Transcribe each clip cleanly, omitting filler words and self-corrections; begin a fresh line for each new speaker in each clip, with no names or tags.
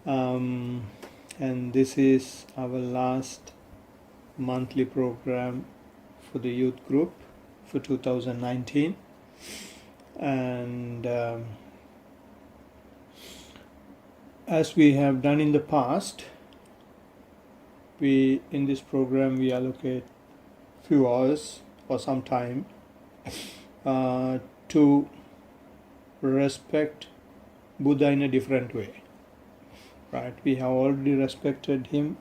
and this is our last monthly program for the youth group for 2019. And as we have done in the past, in this program we allocate few hours or some time to respect Buddha in a different way. Right? We have already respected him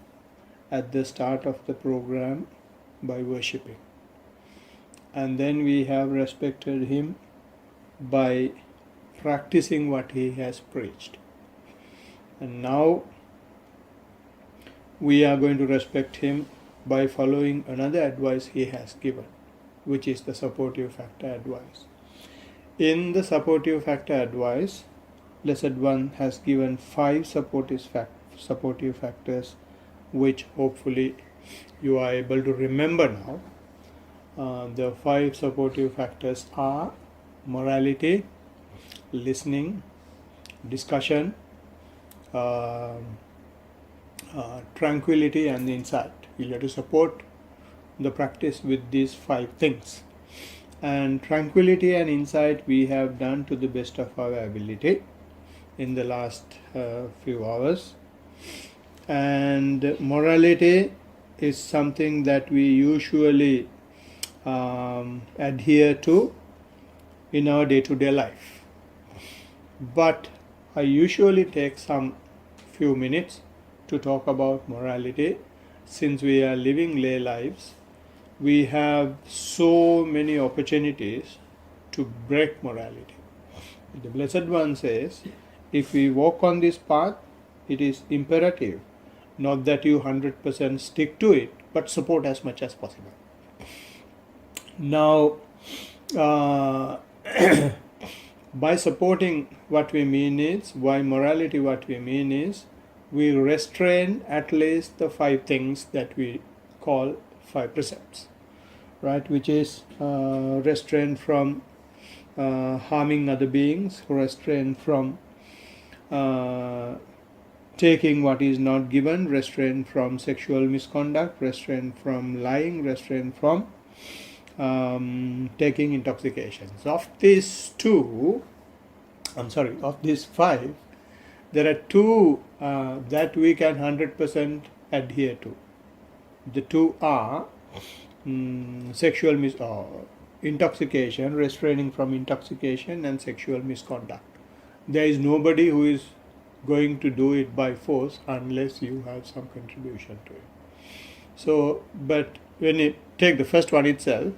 at the start of the program by worshipping, and then we have respected him by practicing what he has preached, and now we are going to respect him by following another advice he has given, which is the supportive factor advice. In the supportive factor advice, Blessed One has given 5 supportive factors, which hopefully you are able to remember now. The 5 supportive factors are morality, listening, discussion, tranquility, and insight. You'll have to support the practice with these 5 things. And tranquility and insight we have done to the best of our ability in the last few hours. And morality is something that we usually adhere to in our day-to-day life. But I usually take some few minutes to talk about morality. Since we are living lay lives, we have so many opportunities to break morality. The Blessed One says, if we walk on this path, it is imperative, not that you 100% stick to it, but support as much as possible. Now, by supporting, what we mean is, by morality, what we mean is, we restrain at least the 5 things that we call 5 precepts, right? Which is restraint from harming other beings, restraint from taking what is not given, restraint from sexual misconduct, restraint from lying, restraint from taking intoxications. Of these 5, there are 2 that we can 100% adhere to. The 2 are sexual intoxication, restraining from intoxication, and sexual misconduct. There is nobody who is going to do it by force unless you have some contribution to it. So, but when you take the first one itself,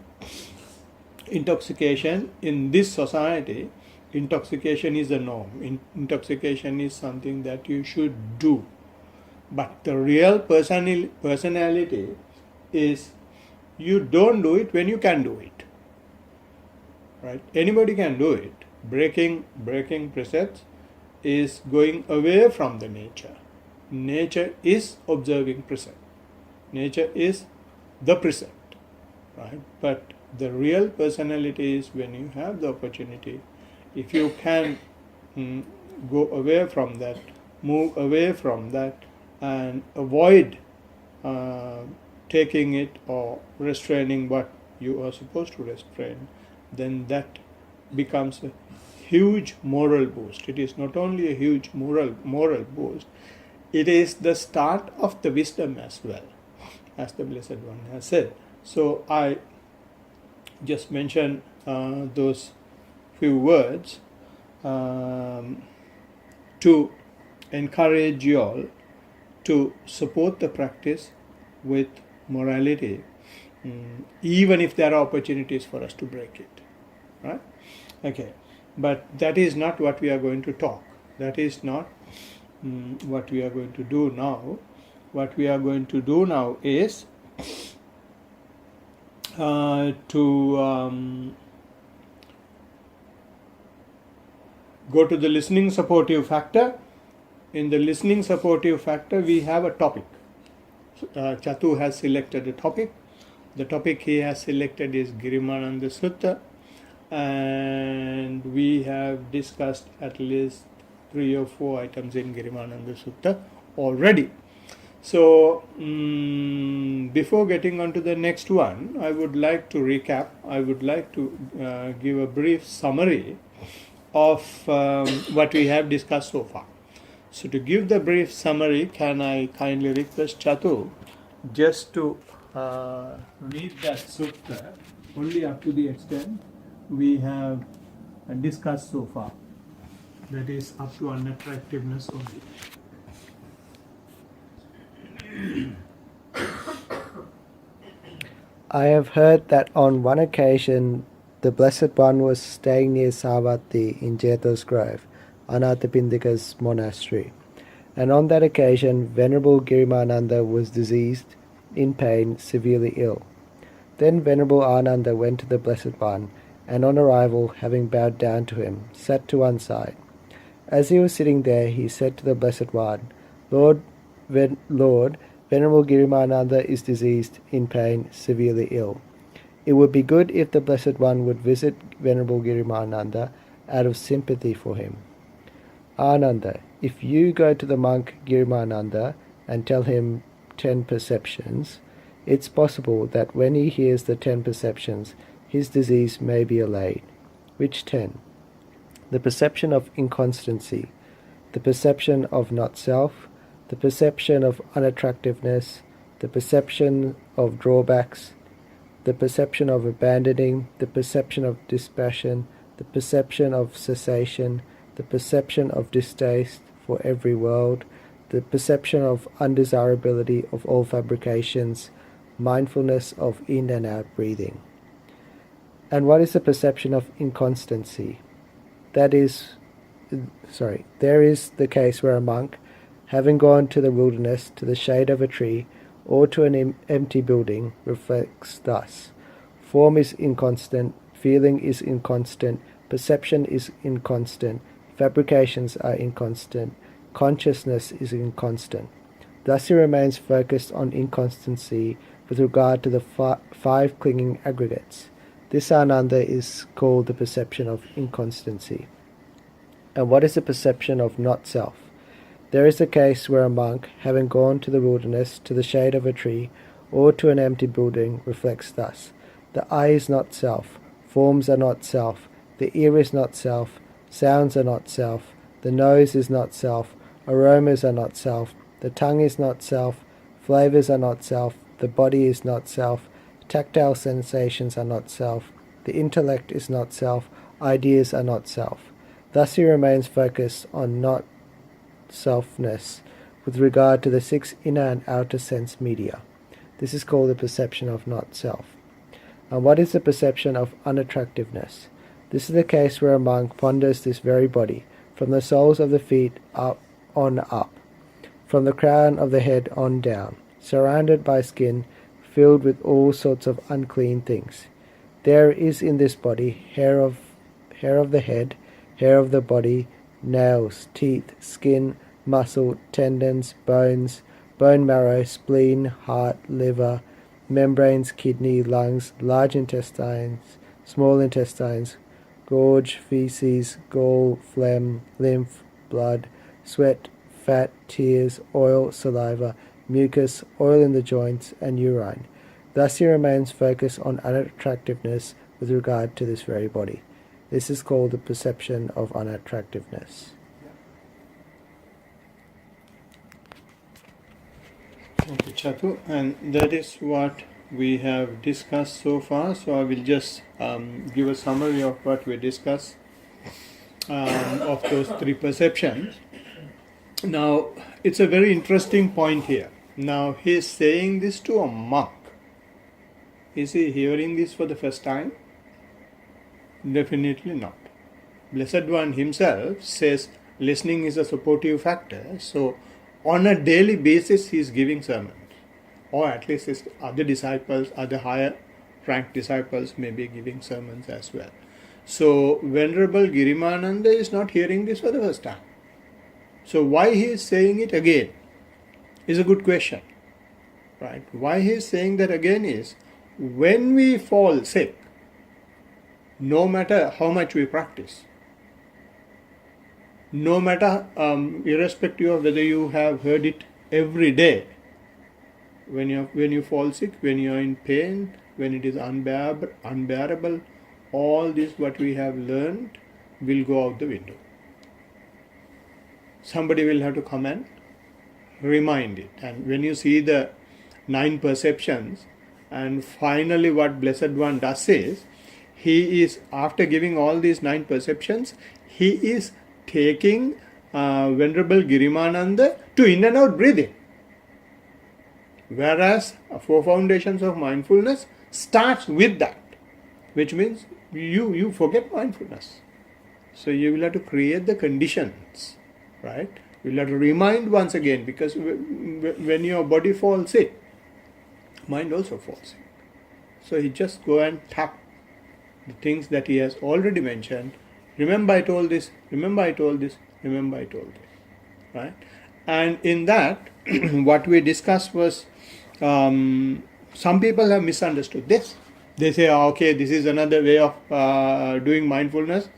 intoxication, in this society, intoxication is a norm. Intoxication is something that you should do. But the real personality is you don't do it when you can do it. Right? Anybody can do it. Breaking precepts is going away from the nature. Nature is observing precept. Nature is the precept. Right? But the real personality is when you have the opportunity, if you can go away from that, move away from that, and avoid taking it or restraining what you are supposed to restrain, then that becomes a huge moral boost. It is not only a huge moral boost, it is the start of the wisdom as well, as the Blessed One has said. So I just mention those few words to encourage you all to support the practice with morality, even if there are opportunities for us to break it. Right? Okay. But that is not what we are going to talk. That is not what we are going to do now. What we are going to do now is to go to the listening supportive factor. In the listening supportive factor, we have a topic. Chatu has selected a topic. The topic he has selected is Girimananda Sutta, and we have discussed at least 3 or 4 items in Girimananda Sutta already. So, before getting on to the next one, I would like to recap. I would like to give a brief summary of what we have discussed so far. So, to give the brief summary, can I kindly request Chatu just to read that sutta only up to the extent we have discussed so far. That is up to unattractiveness only.
I have heard that on one occasion the Blessed One was staying near Savatthi in Jeta's Grove, Anathapindika's monastery, and on that occasion Venerable Girimananda was diseased, in pain, severely ill. Then Venerable Ananda went to the Blessed One, and on arrival, having bowed down to him, sat to one side. As he was sitting there, he said to the Blessed One, Lord, Venerable Girimananda is diseased, in pain, severely ill. It would be good if the Blessed One would visit Venerable Girimananda out of sympathy for him. Ananda, if you go to the monk Girimananda and tell him 10 perceptions, it's possible that when he hears the 10 perceptions, his disease may be allayed. Which 10? The perception of inconstancy, the perception of not self, the perception of unattractiveness, the perception of drawbacks, the perception of abandoning, the perception of dispassion, the perception of cessation, the perception of distaste for every world, the perception of undesirability of all fabrications, mindfulness of in and out breathing. And what is the perception of inconstancy? There is the case where a monk, having gone to the wilderness, to the shade of a tree, or to an empty building, reflects thus: form is inconstant, feeling is inconstant, perception is inconstant, fabrications are inconstant, consciousness is inconstant. Thus he remains focused on inconstancy with regard to the 5 clinging aggregates. This ananda is called the perception of inconstancy. And what is the perception of not self? There is a case where a monk, having gone to the wilderness, to the shade of a tree, or to an empty building, reflects thus: the eye is not self, forms are not self, the ear is not self, sounds are not self, the nose is not self, aromas are not self, the tongue is not self, flavors are not self, the body is not self, tactile sensations are not self, the intellect is not self, ideas are not self. Thus he remains focused on not selfness with regard to the 6 inner and outer sense media. This is called the perception of not self. And what is the perception of unattractiveness? This is the case where a monk ponders this very body, from the soles of the feet up on up, from the crown of the head on down, surrounded by skin, filled with all sorts of unclean things. There is in this body hair of the head, hair of the body, nails, teeth, skin, muscle, tendons, bones, bone marrow, spleen, heart, liver, membranes, kidney, lungs, large intestines, small intestines, gorge, feces, gall, phlegm, lymph, blood, sweat, fat, tears, oil, saliva, mucus, oil in the joints, and urine. Thus he remains focused on unattractiveness with regard to this very body. This is called the perception of unattractiveness.
Thank you, Chatu. And that is what we have discussed so far. So I will just give a summary of what we discussed of those 3 perceptions. Now, it's a very interesting point here. Now, he is saying this to a monk. Is he hearing this for the first time? Definitely not. Blessed One himself says listening is a supportive factor. So, on a daily basis, he is giving sermons. Or at least his other disciples, other higher ranked disciples may be giving sermons as well. So, Venerable Girimananda is not hearing this for the first time. So, why he is saying it again is a good question. Right? Why he is saying that again is, when we fall sick, no matter how much we practice, no matter, irrespective of whether you have heard it every day, when you fall sick, when you are in pain, when it is unbearable, all this what we have learned will go out the window. Somebody will have to come and remind it. And when you see the 9 perceptions, and finally what Blessed One does is, he is, after giving all these 9 perceptions, he is taking Venerable Girimananda to in and out breathing. Whereas 4 foundations of mindfulness starts with that, which means you forget mindfulness. So you will have to create the conditions, right? You will have to remind once again, because when your body falls sick, mind also falls sick. So he just go and tap the things that he has already mentioned. Remember I told this, remember I told this, remember I told this, right? And in that, what we discussed was, some people have misunderstood this. They say, okay, this is another way of doing mindfulness,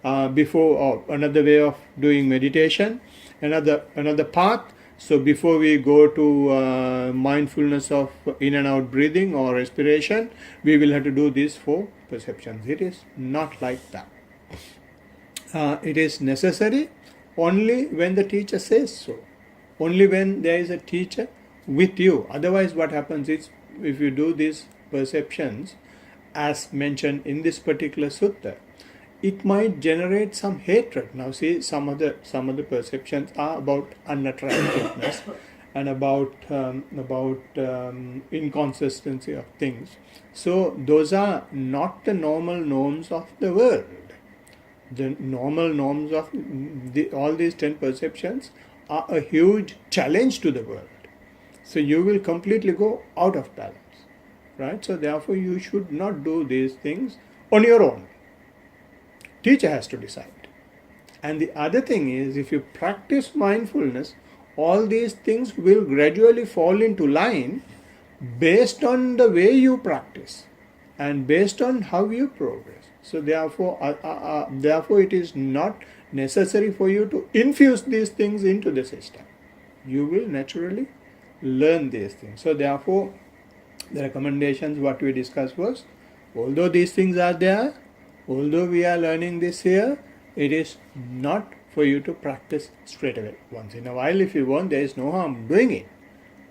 or another way of doing meditation, another path. So before we go to mindfulness of in and out breathing or respiration, we will have to do these 4 perceptions. It is not like that. It is necessary only when the teacher says so. Only when there is a teacher with you. Otherwise what happens is, if you do these perceptions as mentioned in this particular sutta, it might generate some hatred. Now see, some of the perceptions are about unattractiveness and about inconsistency of things. So those are not the normal norms of the world. The normal norms of all these 10 perceptions are a huge challenge to the world. So you will completely go out of balance, right? So therefore you should not do these things on your own. Teacher has to decide. And the other thing is, if you practice mindfulness, all these things will gradually fall into line based on the way you practice and based on how you progress. So therefore it is not necessary for you to infuse these things into the system. You will naturally learn these things. So therefore the recommendations what we discussed was, although these things are there, although we are learning this here, it is not for you to practice straight away. Once in a while if you want, there is no harm doing it,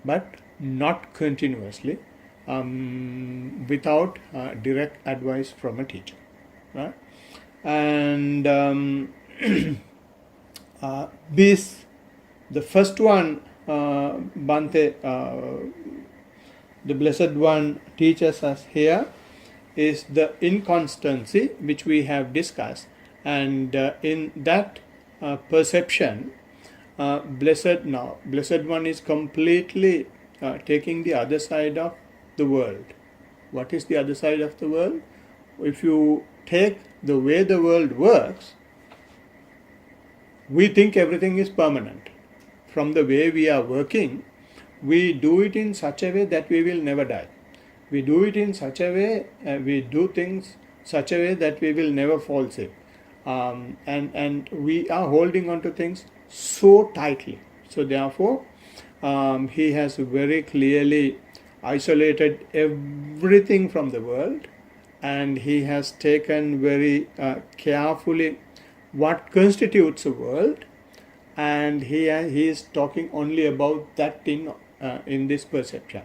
but not continuously, without direct advice from a teacher, right? And this, the first one, Bhante, the Blessed One teaches us here, is the inconstancy which we have discussed. And in that perception, Blessed One is completely taking the other side of the world. What is the other side of the world? If you take the way the world works, we think everything is permanent. From the way we are working, we do it in such a way that we will never die. We do it in such a way, we do things such a way that we will never fall sick. And we are holding on to things so tightly. So therefore, he has very clearly isolated everything from the world, and he has taken very carefully what constitutes a world, and he is talking only about that thing in this perception.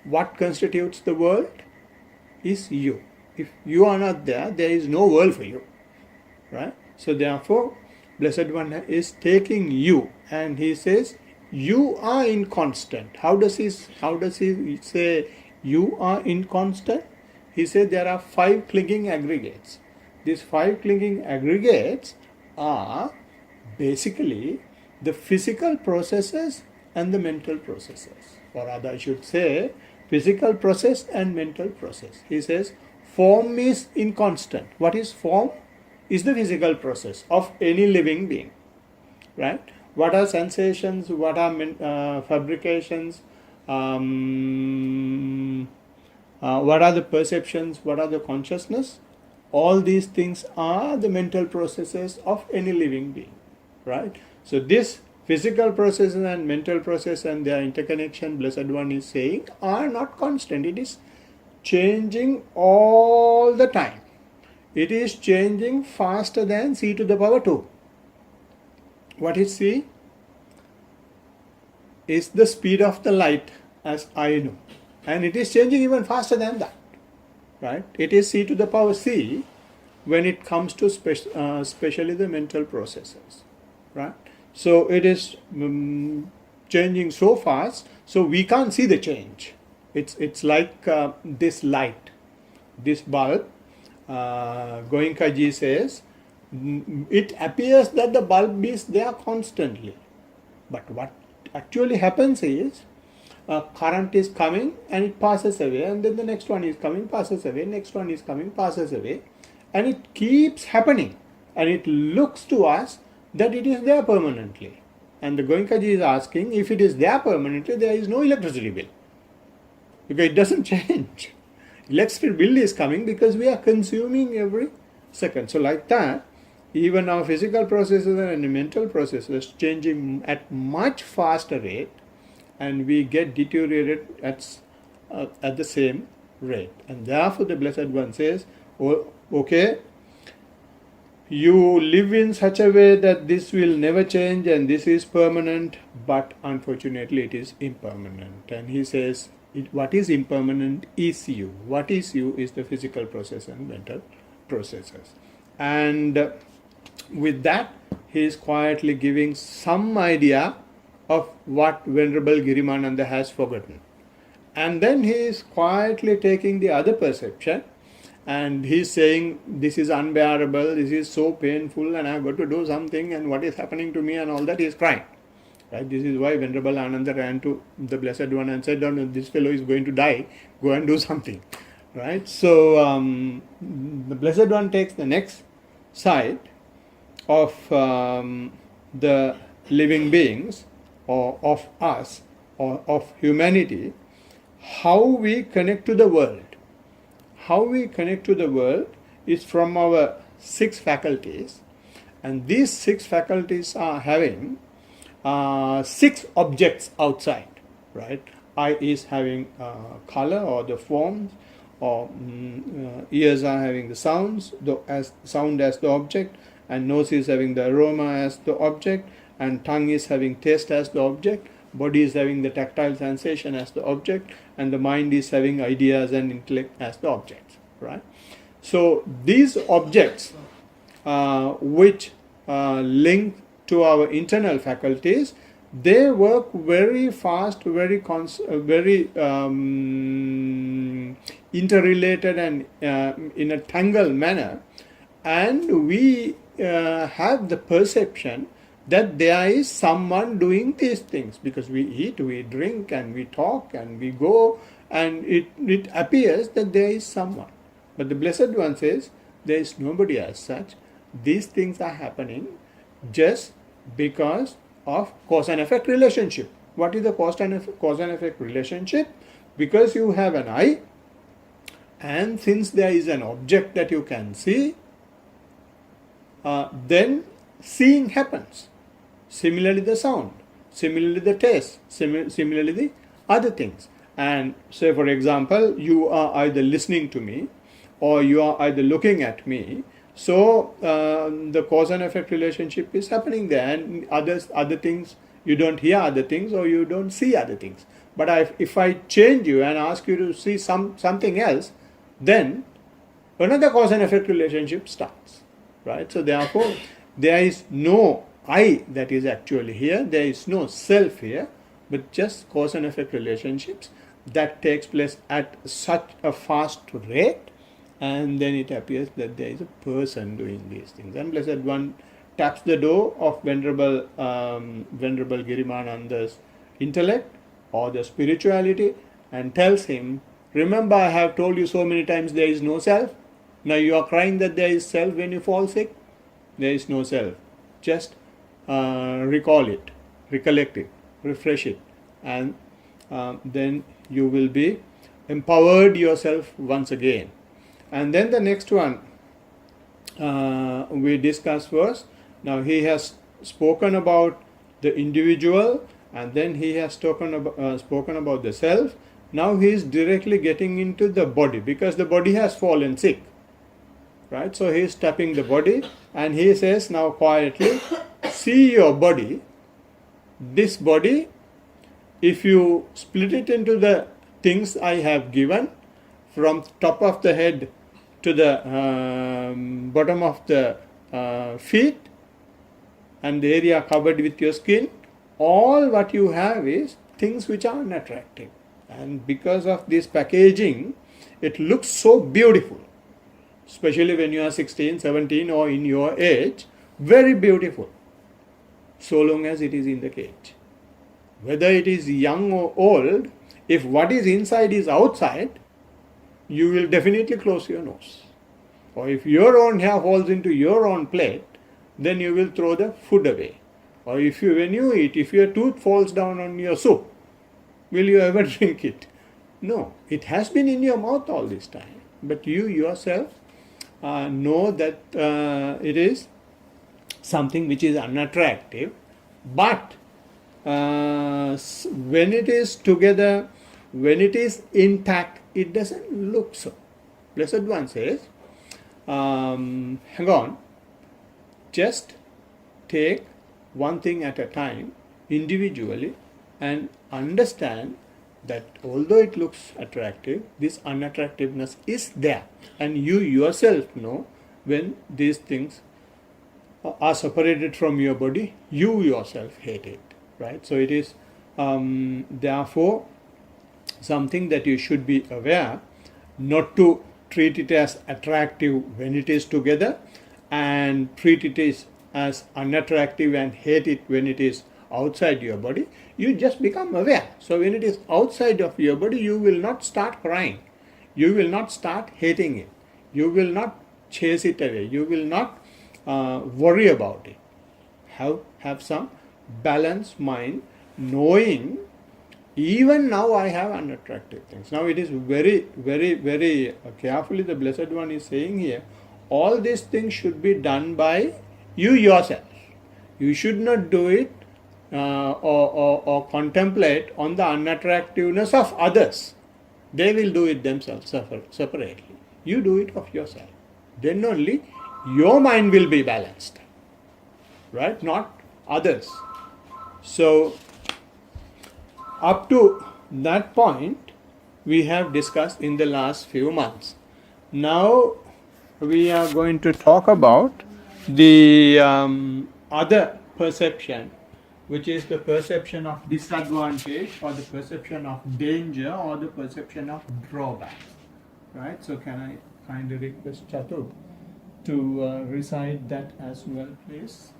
What constitutes the world is you. If you are not there, there is no world for you, right? So therefore, Blessed One is taking you, and he says you are inconstant. How does he say you are inconstant? He said there are 5 clinging aggregates. These 5 clinging aggregates are basically the physical processes and the mental processes, or rather I should say physical process and mental process. He says form is inconstant. What is form? Is the physical process of any living being, right? What are sensations? What are fabrications? What are the perceptions? What are the consciousness? All these things are the mental processes of any living being. right? So this physical process and mental process and their interconnection, Blessed One is saying, are not constant. It is changing all the time. It is changing faster than c to the power 2. What is c? Is the speed of the light, as I know. And it is changing even faster than that, right? It is c to the power c when it comes to especially the mental processes, right? So it is changing so fast, so we can't see the change. It's like this light, this bulb. Goenkaji says, it appears that the bulb is there constantly, but what actually happens is current is coming and it passes away, and then the next one is coming, passes away, next one is coming, passes away, and it keeps happening, and it looks to us that it is there permanently. And the Goenkaji is asking, if it is there permanently, there is no electricity bill, because it doesn't change. Electricity bill is coming because we are consuming every second. So like that, even our physical processes and mental processes changing at much faster rate, and we get deteriorated at the same rate. And therefore the Blessed One says, oh, okay, you live in such a way that this will never change and this is permanent, but unfortunately it is impermanent. And he says, what is impermanent is you. What is you is the physical process and mental processes. And with that, he is quietly giving some idea of what Venerable Girimananda has forgotten. And then he is quietly taking the other perception, and he is saying, this is unbearable, this is so painful, and I have got to do something, and what is happening to me and all that. He is crying. Right? This is why Venerable Ananda ran to the Blessed One and said, no, this fellow is going to die, go and do something. Right? So the Blessed One takes the next side of the living beings, or of us, or of humanity, how we connect to the world. How we connect to the world is from our 6 faculties, and these 6 faculties are having 6 objects outside, right? Eye is having color or the forms, or ears are having the sounds, sound as the object, and nose is having the aroma as the object, and tongue is having taste as the object, body is having the tactile sensation as the object, and the mind is having ideas and intellect as the objects, right? So these objects which link to our internal faculties, they work very fast, very interrelated and in a tangled manner, and we have the perception that there is someone doing these things, because we eat, we drink, and we talk, and we go, and it appears that there is someone. But the Blessed One says, there is nobody as such. These things are happening just because of cause and effect relationship. What is the cause and effect relationship? Because you have an eye, and since there is an object that you can see, then seeing happens. Similarly the sound, similarly the taste, similarly the other things. And say for example, you are either listening to me or you are either looking at me. So the cause and effect relationship is happening there, and other things, you don't hear other things or you don't see other things. But if I change you and ask you to see something else, then another cause and effect relationship starts, right? So therefore, there is no I that is actually here, there is no self here, but just cause and effect relationships that takes place at such a fast rate, and then it appears that there is a person doing these things. And Blessed One taps the door of Venerable Girimananda's intellect or the spirituality and tells him, remember, I have told you so many times there is no self. Now you are crying that there is self when you fall sick. There is no self. Just recall it, recollect it, refresh it, and then you will be empowered yourself once again. And then the next one we discussed was, now he has spoken about the individual, and then he has spoken about the self. Now he is directly getting into the body, because the body has fallen sick, right? So he is tapping the body, and he says now quietly, see your body. This body, if you split it into the things I have given, from top of the head to the bottom of the feet, and the area covered with your skin, all what you have is things which are unattractive. And because of this packaging, it looks so beautiful, especially when you are 16, 17 or in your age, very beautiful, so long as it is in the cage. Whether it is young or old, if what is inside is outside, you will definitely close your nose. Or if your own hair falls into your own plate, then you will throw the food away. Or if you, when you eat, if your tooth falls down on your soup, will you ever drink it? No, it has been in your mouth all this time. But you yourself know that it is something which is unattractive. But when it is together, when it is intact, it doesn't look so. Blessed One says, hang on, just take one thing at a time individually and understand that although it looks attractive, this unattractiveness is there, and you yourself know when these things are separated from your body, you yourself hate it, right? So it is therefore something that you should be aware, not to treat it as attractive when it is together, and treat it as unattractive and hate it when it is outside your body. You just become aware. So when it is outside of your body, you will not start crying, you will not start hating it, you will not chase it away, you will not worry about it. Have some balanced mind, knowing even now I have unattractive things. Now it is very, very, very carefully the Blessed One is saying here, all these things should be done by you yourself. You should not do it or contemplate on the unattractiveness of others. They will do it themselves separately. You do it of yourself. Then only your mind will be balanced, right? Not others. So up to that point we have discussed in the last few months. Now we are going to talk about the other perception, which is the perception of disadvantage, or the perception of danger, or the perception of drawback, right? So can I kindly request Chatu to recite that as well, please?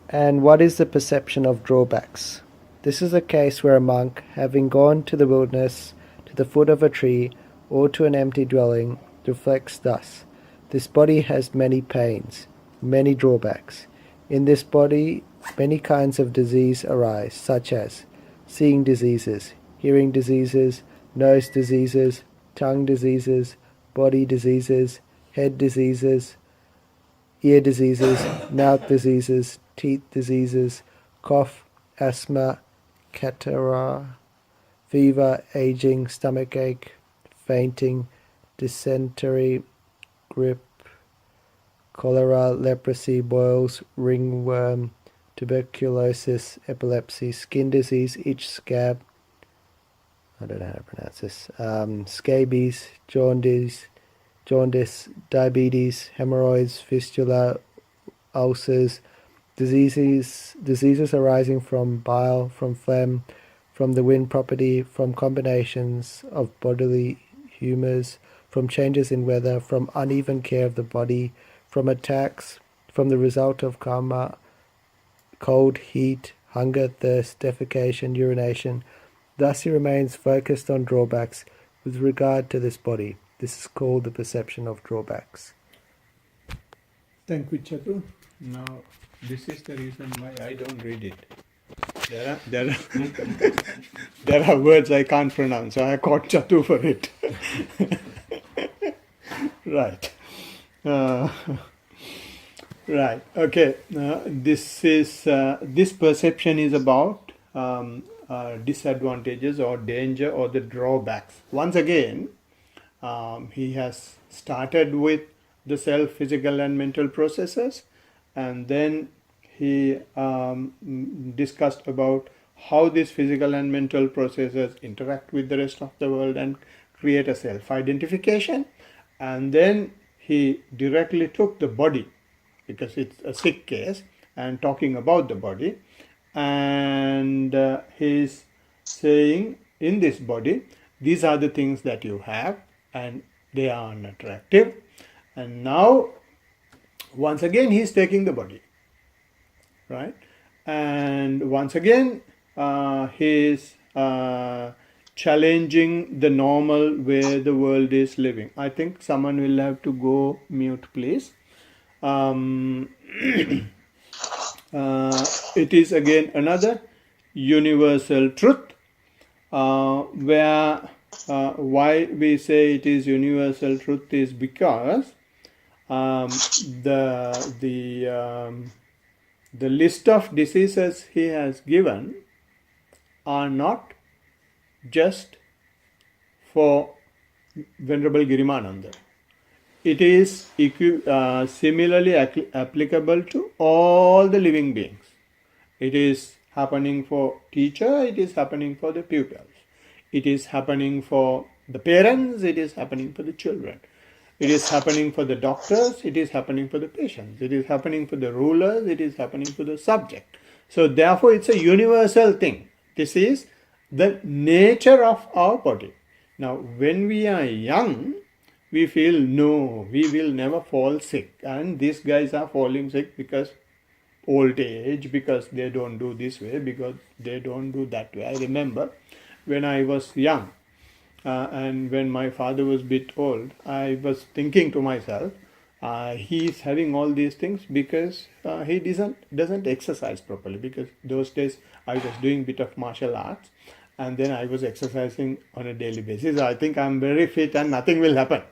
And what is the perception of drawbacks? This is a case where a monk, having gone to the wilderness, to the foot of a tree, or to an empty dwelling, reflects thus: this body has many pains, many drawbacks. In this body many kinds of disease arise, such as seeing diseases, hearing diseases, nose diseases, tongue diseases, body diseases, head diseases, ear diseases, mouth diseases, teeth diseases, cough, asthma, catarrh, fever, aging, stomachache, fainting, dysentery, grip, cholera, leprosy, boils, ringworm, tuberculosis, epilepsy, skin disease, itch, scab, I don't know how to pronounce this, scabies, jaundice, diabetes, hemorrhoids, fistula, ulcers, diseases arising from bile, from phlegm, from the wind property, from combinations of bodily humours, from changes in weather, from uneven care of the body, from attacks, from the result of karma, cold, heat, hunger, thirst, defecation, urination. Thus he remains focused on drawbacks with regard to this body. This is called the perception of drawbacks.
Thank you, Chatu. Now, this is the reason why I don't read it. There are words I can't pronounce, so I caught Chatu for it. Right. Right. Okay. This perception is about disadvantages or danger or the drawbacks. Once again, he has started with the self, physical, and mental processes, and then he discussed about how these physical and mental processes interact with the rest of the world and create a self identification. And then he directly took the body, because it's a sick case, and talking about the body, and he's saying, in this body, these are the things that you have, and they are unattractive. And now, once again, he's taking the body, right? And once again, he's challenging the normal way the world is living. I think someone will have to go mute, please. Um, it is again another universal truth, where why we say it is universal truth is because the list of diseases he has given are not just for Venerable Girimananda. It is similarly applicable to all the living beings. It is happening for teacher, it is happening for the pupils. It is happening for the parents, it is happening for the children. It is happening for the doctors, it is happening for the patients. It is happening for the rulers, it is happening for the subject. So therefore it's a universal thing. This is the nature of our body. Now when we are young, we feel no, we will never fall sick. And these guys are falling sick because old age, because they don't do this way, because they don't do that way. I remember when I was young, and when my father was a bit old, I was thinking to myself, he is having all these things because he doesn't exercise properly. Because those days I was doing a bit of martial arts, and then I was exercising on a daily basis. I think I'm very fit and nothing will happen.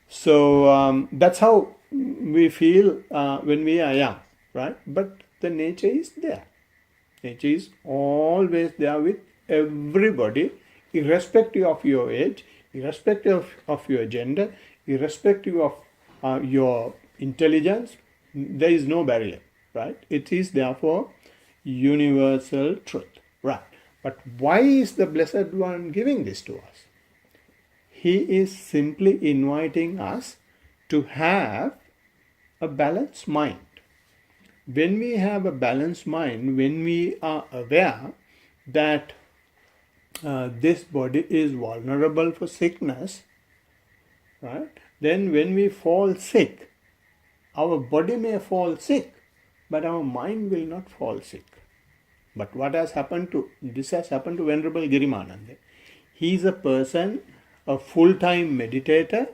So that's how we feel when we are young, right? But the nature is there. Nature is always there with everybody, irrespective of your age, irrespective of your gender, irrespective of your intelligence. There is no barrier, right? It is therefore universal truth, right? But why is the Blessed One giving this to us? He is simply inviting us to have a balanced mind. When we have a balanced mind, when we are aware that this body is vulnerable for sickness, right? Then when we fall sick, our body may fall sick, but our mind will not fall sick. But what has happened to, this has happened to Venerable Girimananda. He is a person, a full-time meditator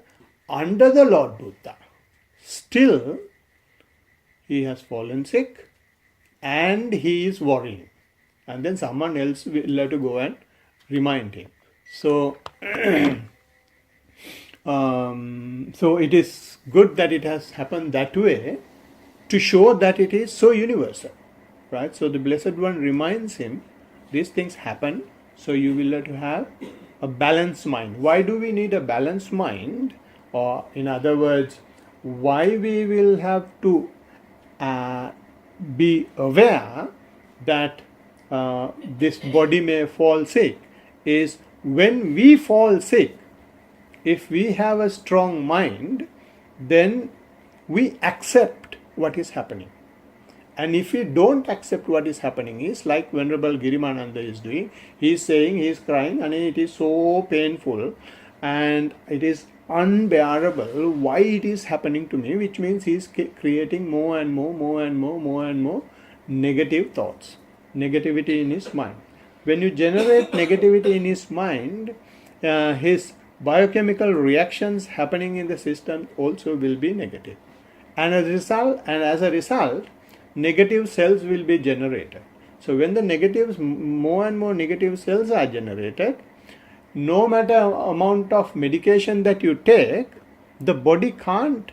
under the Lord Buddha. Still, he has fallen sick and he is worrying. And then someone else will have to go and remind him. So, so it is good that it has happened that way to show that it is so universal, right? So the Blessed One reminds him, these things happen, so you will have to have a balanced mind. Why do we need a balanced mind? Or in other words, why we will have to be aware that this body may fall sick is when we fall sick, if we have a strong mind, then we accept what is happening. And if we don't accept what is happening, is like Venerable Girimananda is doing. He is saying, he is crying, and it is so painful and it is unbearable why it is happening to me, which means he is creating more and more negative thoughts, negativity in his mind. When you generate negativity in his mind, his biochemical reactions happening in the system also will be negative. And as a result, negative cells will be generated. So when the negatives, more and more negative cells are generated, no matter amount of medication that you take, the body can't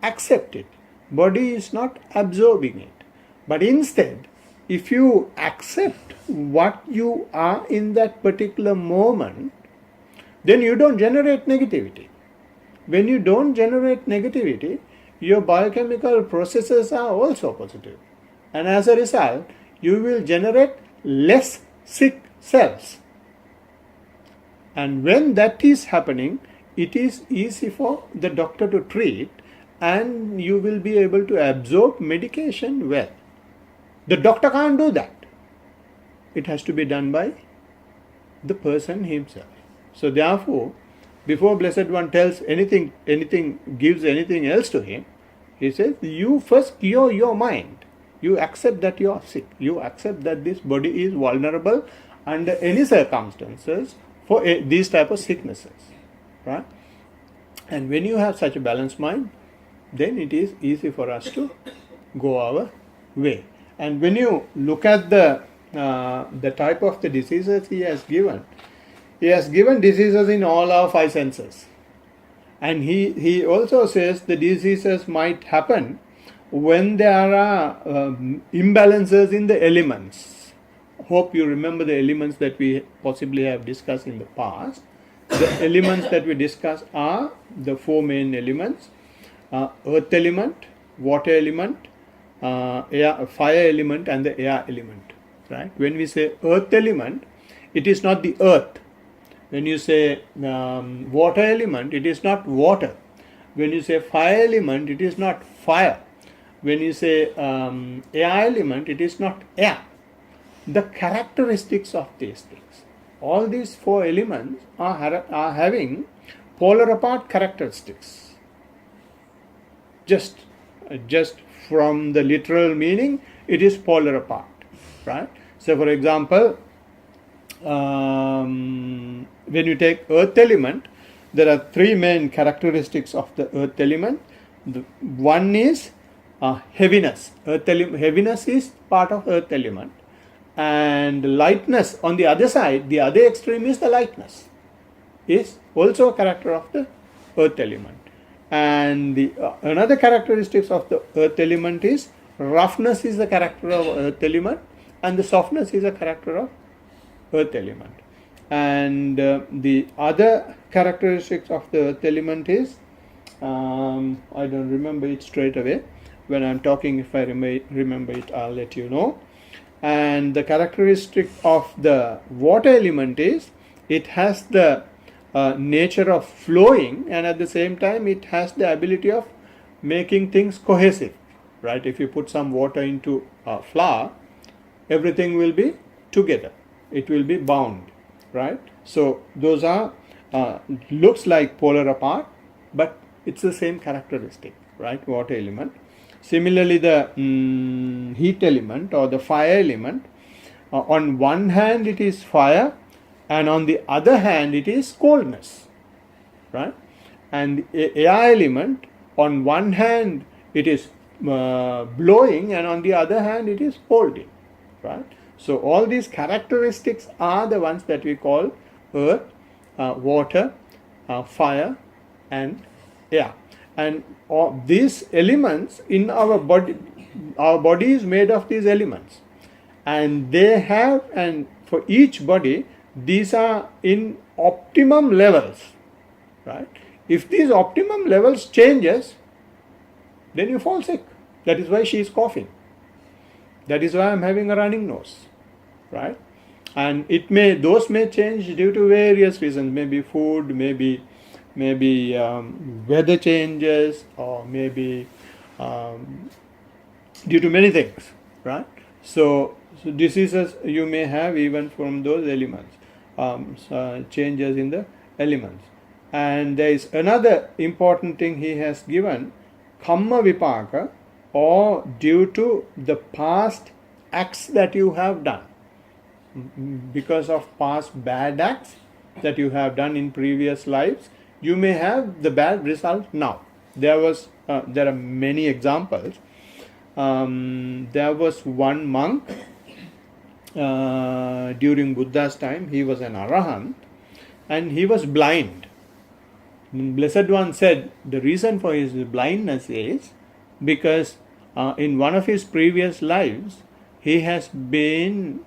accept it. body is not absorbing it. But instead, if you accept what you are in that particular moment, then you don't generate negativity. When you don't generate negativity, your biochemical processes are also positive. And as a result, you will generate less sick cells. And when that is happening, it is easy for the doctor to treat, and you will be able to absorb medication well. The doctor can't do that. It has to be done by the person himself. So therefore, before Blessed One tells anything, gives anything else to him, he says, you first cure your mind. You accept that you are sick. You accept that this body is vulnerable under any circumstances for these type of sicknesses. Right? And when you have such a balanced mind, then it is easy for us to go our way. And when you look at the type of the diseases he has given diseases in all our five senses. And he also says the diseases might happen when there are imbalances in the elements. Hope you remember the elements that we possibly have discussed in the past. The elements that we discussed are the four main elements: earth element, water element, fire element, and the air element. Right? When we say earth element, it is not the earth. When you say water element, it is not water. When you say fire element, it is not fire. When you say air element, it is not air. The characteristics of these things, all these four elements are having polar apart characteristics. Just from the literal meaning, it is polar apart, right? So, for example, when you take earth element, there are three main characteristics of the earth element. One is heaviness. Heaviness is part of earth element, and lightness on the other side, the other extreme is the lightness, is also a character of the earth element. And the another characteristics of the earth element is roughness is the character of earth element, and the softness is a character of earth element. And the other characteristics of the earth element is, I don't remember it straight away. When I'm talking, if I remember it, I'll let you know. And the characteristic of the water element is, it has the nature of flowing, and at the same time it has the ability of making things cohesive. Right? If you put some water into a flour, everything will be together. It will be bound. Right? So those are looks like polar apart, but it's the same characteristic. Right? Water element. Similarly, the heat element or the fire element, on one hand it is fire, and on the other hand it is coldness, right? And the air element, on one hand it is blowing, and on the other hand it is holding, right? So all these characteristics are the ones that we call earth, water, fire, and air. And all these elements in our body is made of these elements, and they have, and for each body these are in optimum levels, right? If these optimum levels changes, then you fall sick. That is why she is coughing. That is why I am having a running nose, right? And those may change due to various reasons, maybe food, maybe weather changes, or maybe due to many things, right? So diseases you may have even from those elements, changes in the elements. And there is another important thing he has given, kamma vipaka, or due to the past acts that you have done. Because of past bad acts that you have done in previous lives, you may have the bad result now. There are many examples. There was one monk during Buddha's time. He was an arahant, and he was blind. Blessed One said the reason for his blindness is because in one of his previous lives, he has been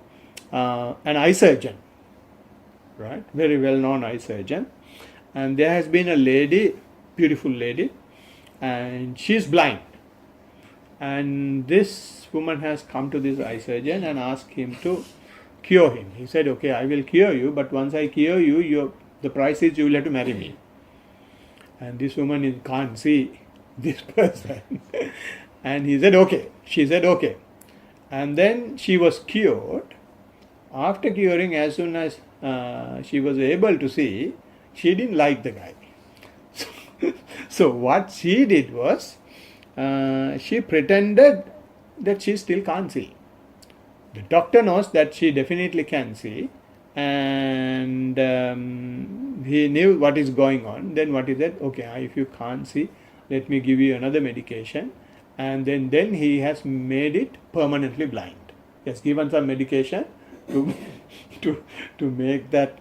an eye surgeon, right? Very well-known eye surgeon. And there has been a lady, beautiful lady, and she's blind. And this woman has come to this eye surgeon and asked him to cure him. He said, okay, I will cure you, but once I cure you, the price is you will have to marry me. And this woman can't see this person. And he said, okay. She said, okay. And then she was cured. After curing, as soon as she was able to see, she didn't like the guy. So what she did was, she pretended that she still can't see. The doctor knows that she definitely can see, and he knew what is going on. Then what he said, okay, if you can't see, let me give you another medication. And then he has made it permanently blind. He has given some medication to to make that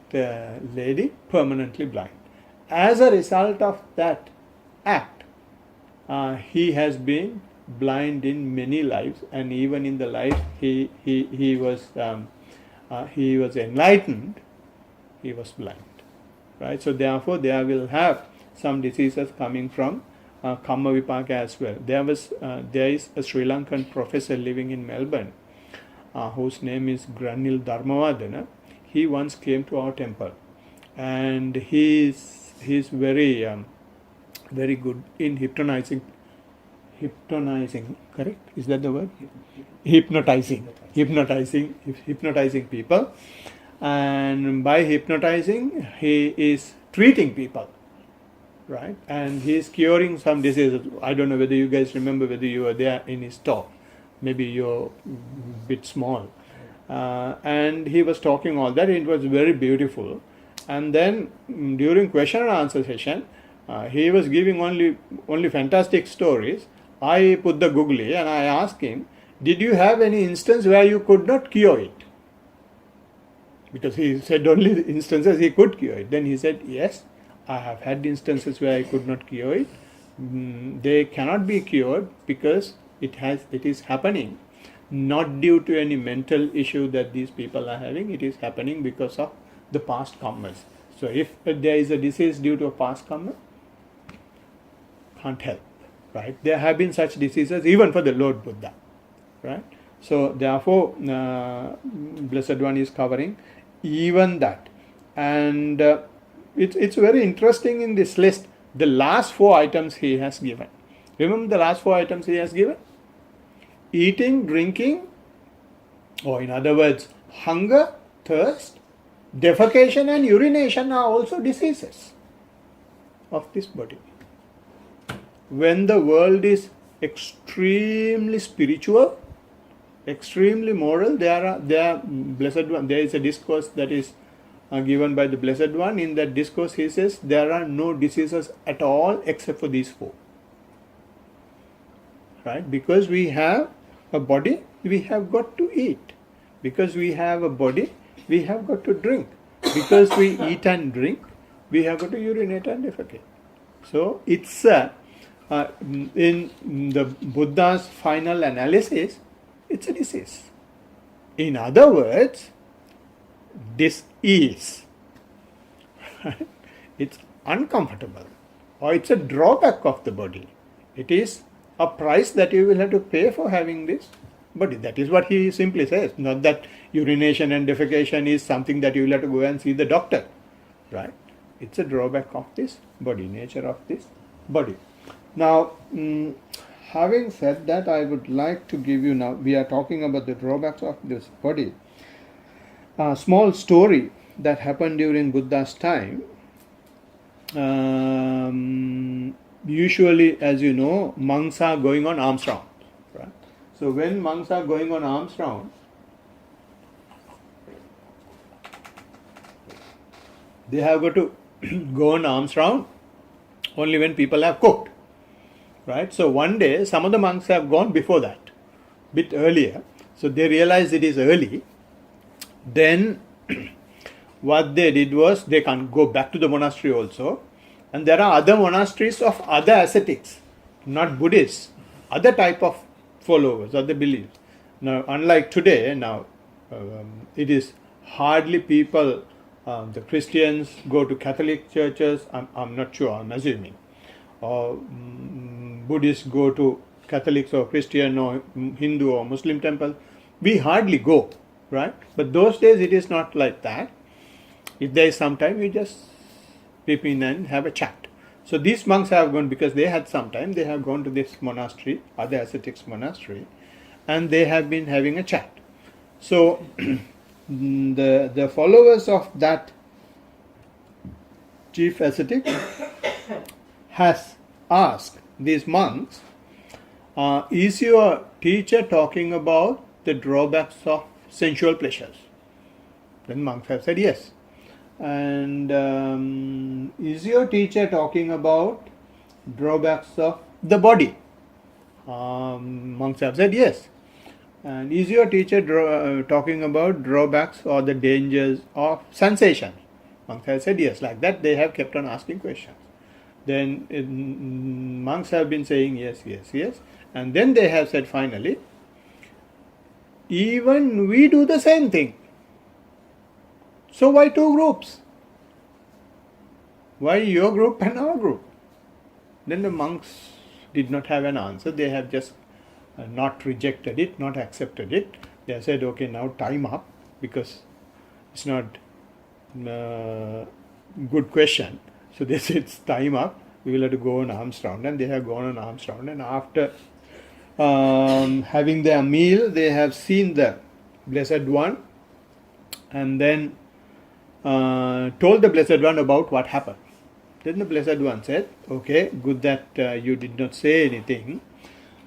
lady permanently blind. As a result of that act, he has been blind in many lives, and even in the life he was enlightened, he was blind, right? So therefore there will have some diseases coming from Kamma Vipaka as well. There is a Sri Lankan professor living in Melbourne, whose name is Granil Dharmavadana. He once came to our temple, and he's very very good in hypnotizing, correct? Is that the word? Hypnotizing people. And by hypnotizing, he is treating people, right? And he is curing some diseases. I don't know whether you guys remember whether you were there in his talk. Maybe you're a bit small. And he was talking all that. It was very beautiful. And then during question and answer session, he was giving only fantastic stories. I put the googly and I asked him, did you have any instance where you could not cure it? Because he said only instances he could cure it. Then he said, yes, I have had instances where I could not cure it. They cannot be cured because it is happening not due to any mental issue that these people are having. It is happening because of the past karmas. So if there is a disease due to a past karma, can't help, right? There have been such diseases even for the Lord Buddha, right? So therefore, Blessed One is covering even that. And it's very interesting in this list, the last 4 items he has given. Remember the last 4 items he has given? Eating, drinking, or in other words, hunger, thirst, defecation and urination are also diseases of this body. When the world is extremely spiritual, extremely moral, there Blessed One, there is a discourse that is given by the Blessed One. In that discourse he says there are no diseases at all except for these 4. Right? Because we have a body, we have got to eat. Because we have a body, we have got to drink. Because we eat and drink, we have got to urinate and defecate. So it's in the Buddha's final analysis, it's a disease. In other words, dis-ease. It's uncomfortable, or it's a drawback of the body. It is a price that you will have to pay for having this body. That is what he simply says. Not that urination and defecation is something that you will have to go and see the doctor, right? It's a drawback of this body, nature of this body. Now, having said that, I would like to give you now, we are talking about the drawbacks of this body. A small story that happened during Buddha's time. Usually, as you know, monks are going on alms round, right? So when monks are going on alms round, they have got to go on alms round only when people have cooked, right? So one day, some of the monks have gone before that, bit earlier. So they realized it is early. Then what they did was, they can't go back to the monastery also. And there are other monasteries of other ascetics, not Buddhists. other type of followers or the beliefs. Now, unlike today, now it is hardly people, the Christians go to Catholic churches, I'm not sure, I'm assuming, or Buddhists go to Catholics or Christian or Hindu or Muslim temple. We hardly go, right? But those days it is not like that. If there is some time, we just peep in and have a chat. So these monks have gone, because they had some time, they have gone to this monastery, other ascetics monastery, and they have been having a chat. So the followers of that chief ascetic has asked these monks, is your teacher talking about the drawbacks of sensual pleasures? Then monks have said yes. And is your teacher talking about drawbacks of the body? Monks have said yes. And is your teacher talking about drawbacks or the dangers of sensation? Monks have said yes. Like that, they have kept on asking questions. Then monks have been saying yes, yes, yes. And then they have said finally, even we do the same thing. So why two groups? Why your group and our group? Then the monks did not have an answer. They have just not rejected it, not accepted it. They said, okay, now time up, because it's not good question. So they said, it's time up. We will have to go on alms round. And they have gone on alms round. And after having their meal, they have seen the Blessed One, and then told the Blessed One about what happened. Then the Blessed One said, okay, good that you did not say anything,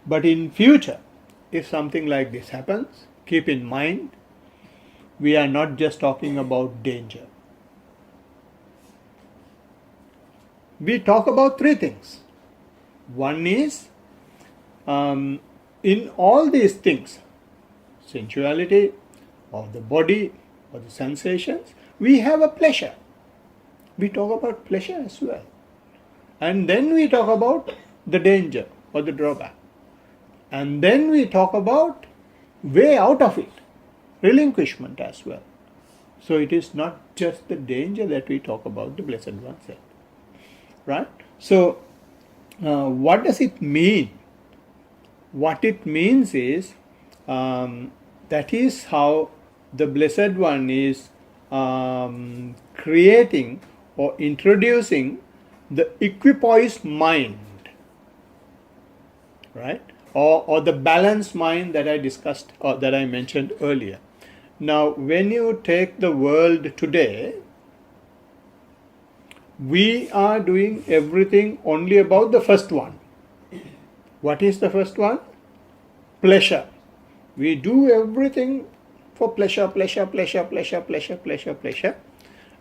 but in future, if something like this happens, keep in mind, we are not just talking about danger. We talk about three things. One is, in all these things, sensuality, or the body, or the sensations, we have a pleasure. We talk about pleasure as well. And then we talk about the danger or the drawback. And then we talk about way out of it, relinquishment as well. So it is not just the danger that we talk about, the Blessed One said. Right? So what does it mean? What it means is, that is how the Blessed One is creating or introducing the equipoised mind, right? Or the balanced mind that I discussed or that I mentioned earlier. Now, when you take the world today, we are doing everything only about the first one. What is the first one? Pleasure. We do everything for pleasure, pleasure, pleasure, pleasure, pleasure, pleasure, pleasure.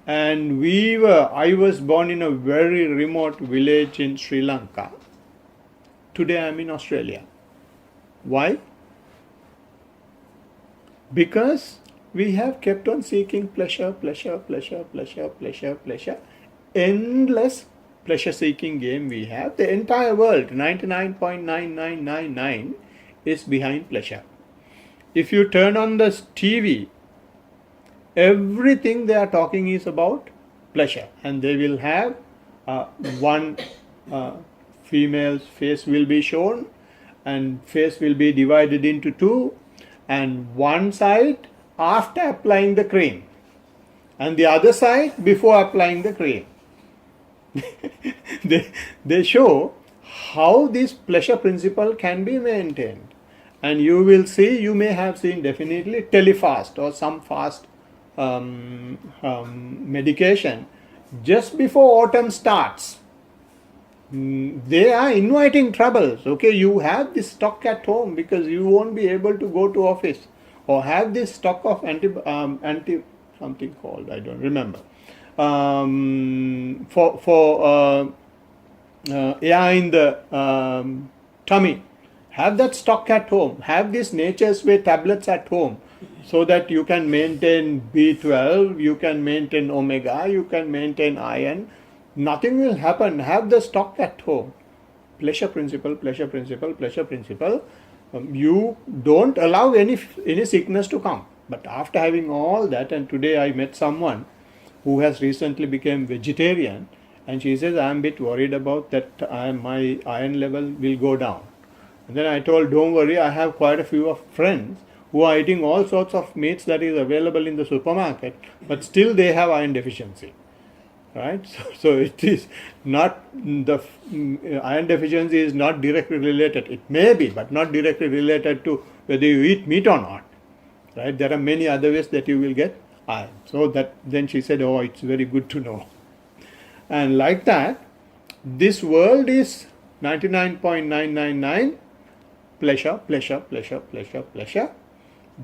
And I was born in a very remote village in Sri Lanka. Today I am in Australia. Why? Because we have kept on seeking pleasure, pleasure, pleasure, pleasure, pleasure, pleasure. Endless pleasure seeking game we have. The entire world, 99.9999, is behind pleasure. If you turn on the TV, everything they are talking is about pleasure. And they will have one female's face will be shown, and face will be divided into two, and one side after applying the cream, and the other side before applying the cream. they show how this pleasure principle can be maintained. And you will see, you may have seen definitely telefast or some fast medication just before autumn starts. They are inviting troubles. Okay, you have this stock at home because you won't be able to go to office, or have this stock of anti something called, I don't remember, for air in the tummy. Have that stock at home. Have these Nature's Way tablets at home, so that you can maintain B12, you can maintain omega, you can maintain iron. Nothing will happen. Have the stock at home. pleasure principle, you don't allow any sickness to come. But after having all that, and today I met someone who has recently become vegetarian, and she says, I'm a bit worried about that my iron level will go down. And then I told, don't worry, I have quite a few of friends who are eating all sorts of meats that is available in the supermarket, but still they have iron deficiency. Right? So it is not, the iron deficiency is not directly related. It may be, but not directly related to whether you eat meat or not. Right? There are many other ways that you will get iron. So that, then she said, oh, it's very good to know. And like that, this world is 99.999 pleasure.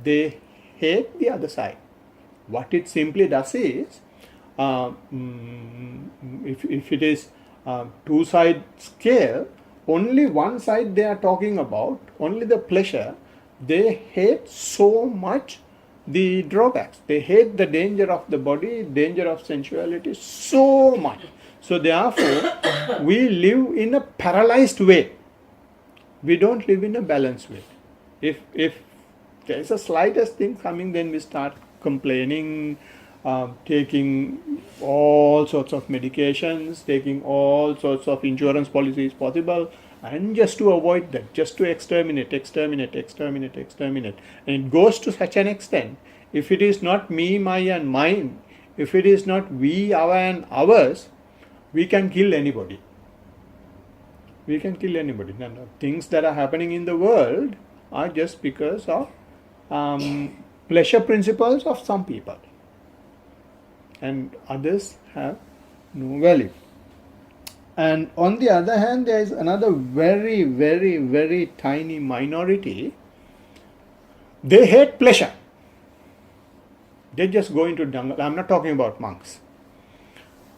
They hate the other side. What it simply does is, if it is two-side scale, only one side they are talking about, only the pleasure. They hate so much the drawbacks. They hate the danger of the body, danger of sensuality so much. So therefore, we live in a paralyzed way. We don't live in a balanced way. If there is a slightest thing coming, then we start complaining, taking all sorts of medications, taking all sorts of insurance policies possible, and just to avoid that, just to exterminate. And it goes to such an extent, if it is not me, my and mine, if it is not we, our and ours, we can kill anybody. And things that are happening in the world are just because of pleasure principles of some people. And others have no value. And on the other hand, there is another very tiny minority. They hate pleasure. They just go into jungle. I'm not talking about monks.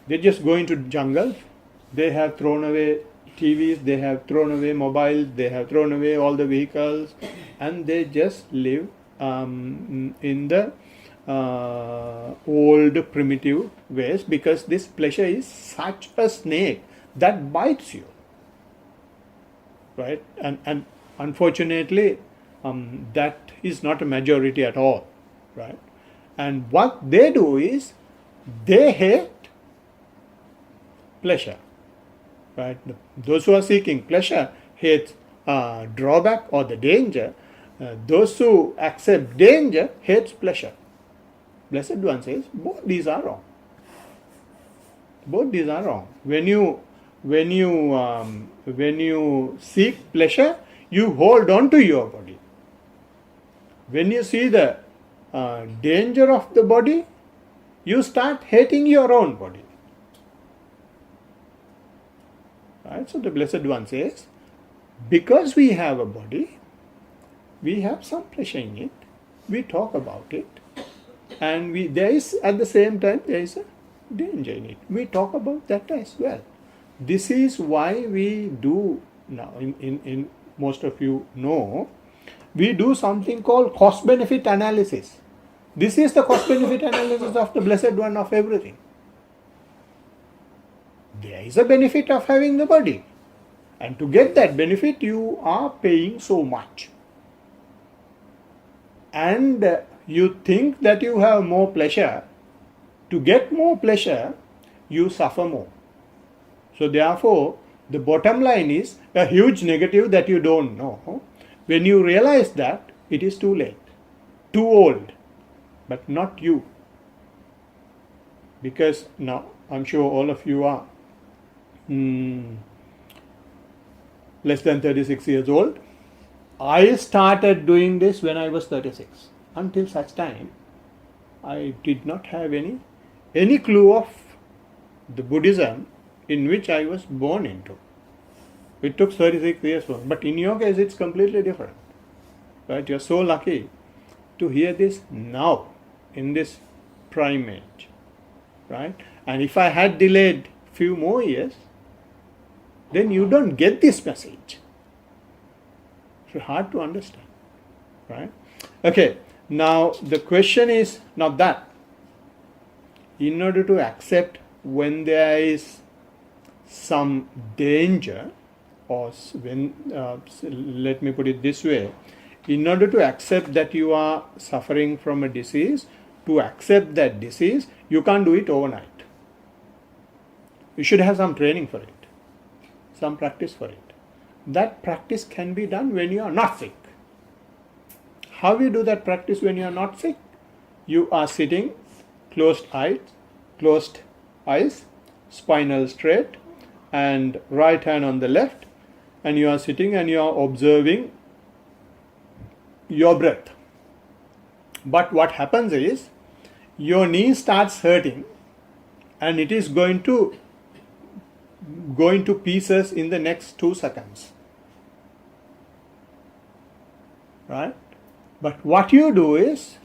They just go into jungle. They have thrown away TVs, they have thrown away mobiles, they have thrown away all the vehicles, and they just live in the old primitive ways, because this pleasure is such a snake that bites you, right? And unfortunately, that is not a majority at all, right? And what they do is they hate pleasure, right? Those who are seeking pleasure hate drawback or the danger. Those who accept danger hates pleasure. Blessed One says both these are wrong. Both these are wrong. When you seek pleasure, you hold on to your body. When you see the danger of the body, you start hating your own body. Right? So the Blessed One says, because we have a body, we have some pleasure in it, we talk about it, and there is at the same time there is a danger in it. We talk about that as well. This is why we do now, in most of you know, we do something called cost-benefit analysis. This is the cost-benefit analysis of the Blessed One of everything. There is a benefit of having the body, and to get that benefit you are paying so much, and you think that you have more pleasure. To get more pleasure you suffer more. So therefore the bottom line is a huge negative that you don't know. When you realize that, it is too late, too old, but not you, because now I'm sure all of you are less than 36 years old. I started doing this when I was 36. Until such time, I did not have any clue of the Buddhism in which I was born into. It took 36 years, but in your case it's completely different. Right? You're so lucky to hear this now, in this prime age. Right? And if I had delayed few more years, then you don't get this message. It's hard to understand. Right? Okay, now the question is not that. In order to accept when there is some danger, or let me put it this way, in order to accept that you are suffering from a disease, to accept that disease, you can't do it overnight. You should have some training for it, some practice for it. That practice can be done when you are not sick. How you do that practice when you are not sick? You are sitting, closed eyes, spinal straight, and right hand on the left, and you are sitting and you are observing your breath. But what happens is, your knee starts hurting and it is going to pieces in the next 2 seconds. Right? But what you do is,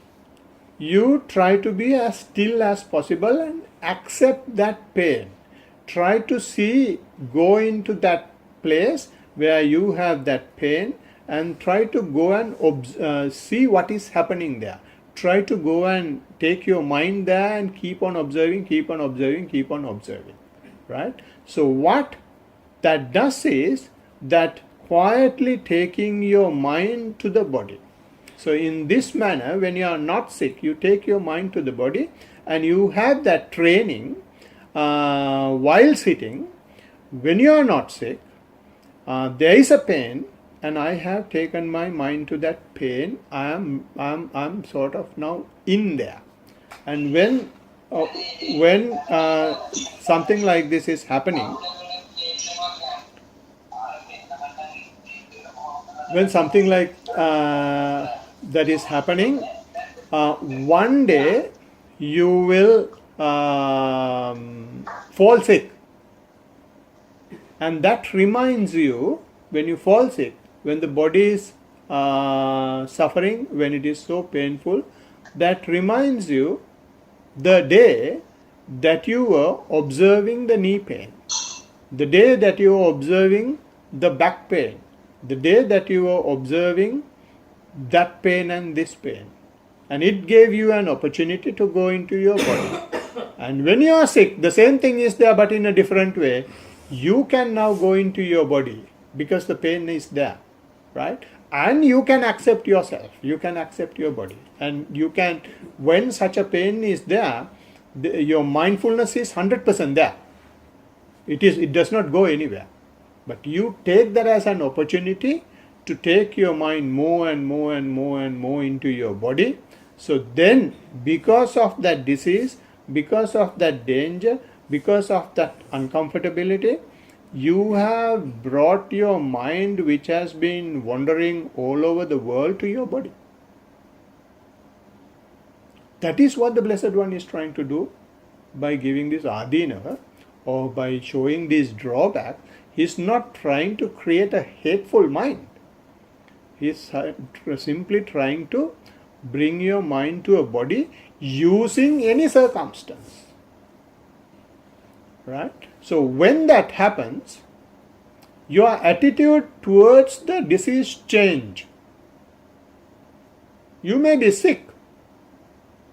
you try to be as still as possible and accept that pain. Try to go into that place where you have that pain and try to go and see what is happening there. Try to go and take your mind there and keep on observing. Right? So what that does is that quietly taking your mind to the body. So in this manner, when you are not sick, you take your mind to the body and you have that training while sitting. When you are not sick, there is a pain, and I have taken my mind to that pain. I'm sort of now in there. And when something like this is happening, that is happening, one day you will fall sick, and that reminds you, when you fall sick, when the body is suffering, when it is so painful, that reminds you the day that you were observing the knee pain, the day that you were observing the back pain, the day that you were observing that pain and this pain. And it gave you an opportunity to go into your body. And when you are sick, the same thing is there, but in a different way. You can now go into your body because the pain is there, right? And you can accept yourself. You can accept your body. And you can, when such a pain is there, your mindfulness is 100% there. It does not go anywhere. But you take that as an opportunity to take your mind more and more into your body. So then, because of that disease, because of that danger, because of that uncomfortability, you have brought your mind, which has been wandering all over the world, to your body. That is what the Blessed One is trying to do by giving this adina, or by showing this drawback. He is not trying to create a hateful mind. He is simply trying to bring your mind to a body using any circumstance. Right? So when that happens, your attitude towards the disease change. You may be sick,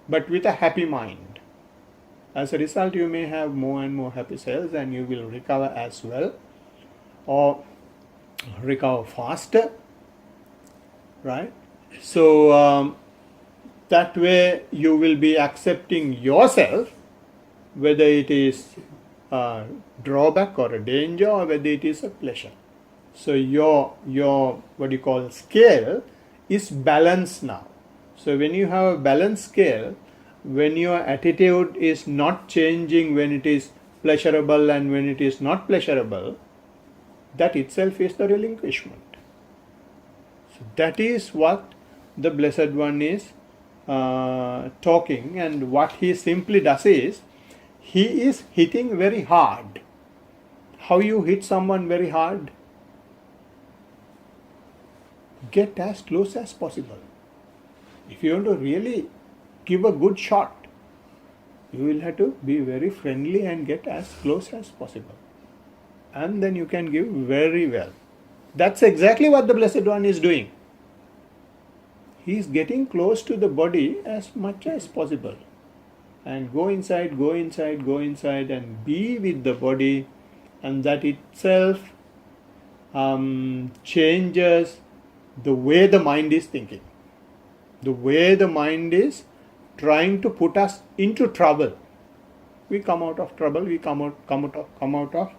but with a happy mind. As a result, you may have more and more happy cells, and you will recover as well, or recover faster. Right? So that way you will be accepting yourself, whether it is a drawback or a danger, or whether it is a pleasure. So your what you call scale is balanced now. So when you have a balanced scale, when your attitude is not changing, when it is pleasurable and when it is not pleasurable, that itself is the relinquishment. So that is what the Blessed One is talking, and what he simply does is, he is hitting very hard. How you hit someone very hard? Get as close as possible. If you want to really give a good shot, you will have to be very friendly and get as close as possible. And then you can give very well. That's exactly what the Blessed One is doing. He is getting close to the body as much as possible. And go inside and be with the body, and that itself changes the way the mind is thinking, the way the mind is trying to put us into trouble. We come out of trouble, we come out of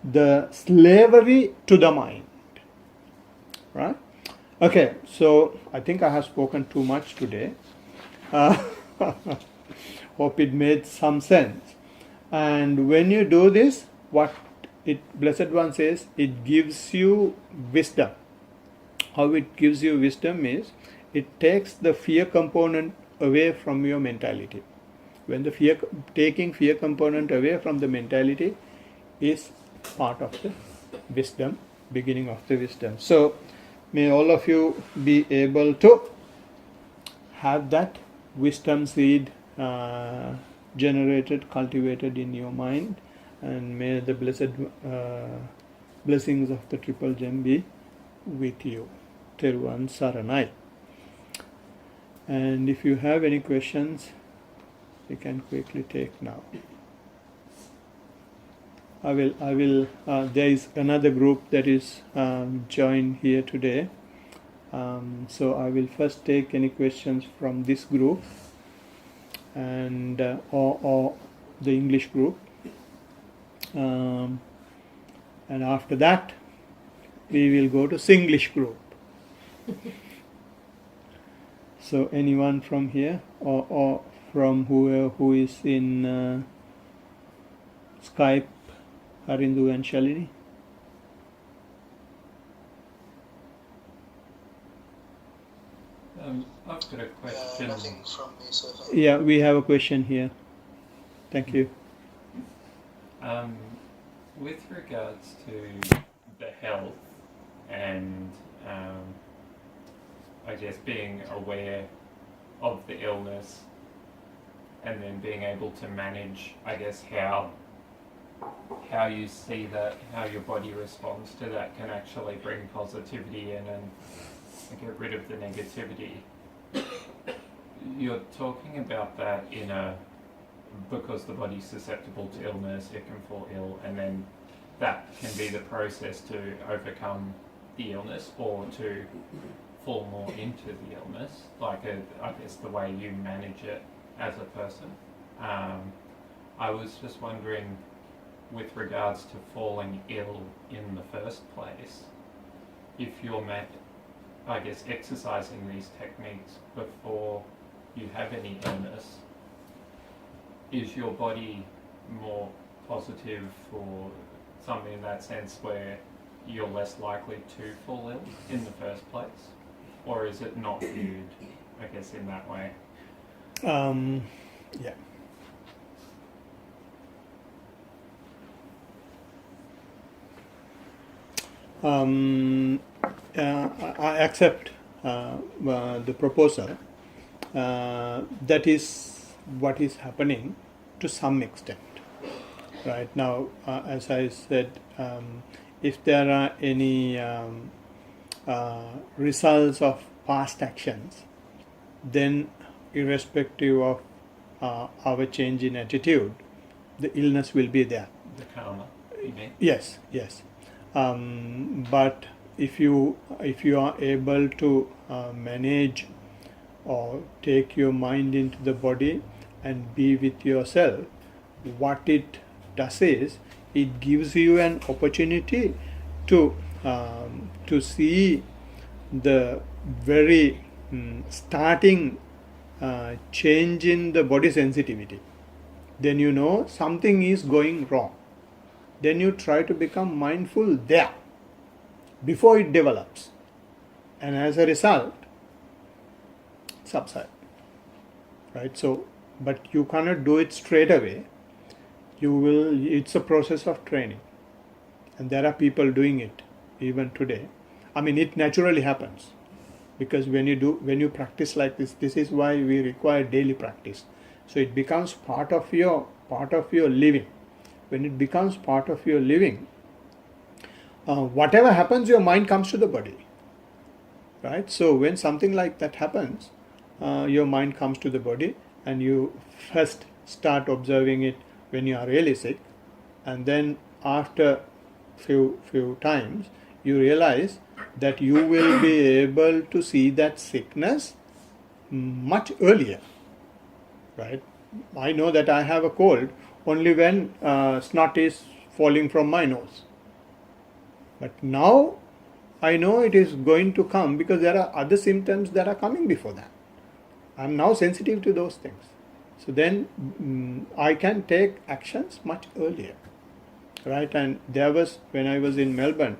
the slavery to the mind. Right? Okay, so I think I have spoken too much today. Hope it made some sense. And when you do this, what Blessed One says, it gives you wisdom. How it gives you wisdom is, it takes the fear component away from your mentality. When the taking fear component away from the mentality is part of the wisdom, beginning of the wisdom. So may all of you be able to have that wisdom seed generated, cultivated in your mind, and may the blessed blessings of the Triple Gem be with you. Teruvan Saranai. And if you have any questions, you can quickly take now. I will. There is another group that is joined here today. So I will first take any questions from this group and or the English group, and after that we will go to Singlish group. So anyone from here or from who is in Skype, Harindu and Shalini?
I've got a question.
Nothing from me so far.
Yeah, we have a question here. Thank you.
With regards to the health and I guess being aware of the illness and then being able to manage, I guess, how you see that, how your body responds to that can actually bring positivity in and get rid of the negativity. You're talking about that because the body's susceptible to illness, it can fall ill, and then that can be the process to overcome the illness or to fall more into the illness, I guess the way you manage it as a person. I was just wondering, with regards to falling ill in the first place, if you're exercising these techniques before you have any illness, is your body more positive or something in that sense where you're less likely to fall ill in the first place? Or is it not viewed, I guess, in that way?
Yeah. I accept the proposal. That is what is happening to some extent. Right now, as I said, if there are any results of past actions, then irrespective of our change in attitude, the illness will be there.
The karma, you mean?
Yes. But if you are able to manage or take your mind into the body and be with yourself, what it does is it gives you an opportunity to see the very starting change in the body sensitivity. Then you know something is going wrong. Then you try to become mindful there before it develops, and as a result subside. Right? So, but you cannot do it straight away. It's a process of training, and there are people doing it even today. I mean, it naturally happens, because when you practice like this is why we require daily practice. So it becomes part of your living. When it becomes part of your living, whatever happens, your mind comes to the body. Right? So when something like that happens, your mind comes to the body, and you first start observing it when you are really sick, and then after few times you realize that you will be able to see that sickness much earlier, right? I know that I have a cold only when snot is falling from my nose. But now I know it is going to come because there are other symptoms that are coming before that. I'm now sensitive to those things. So then I can take actions much earlier, right? And there was, when I was in Melbourne,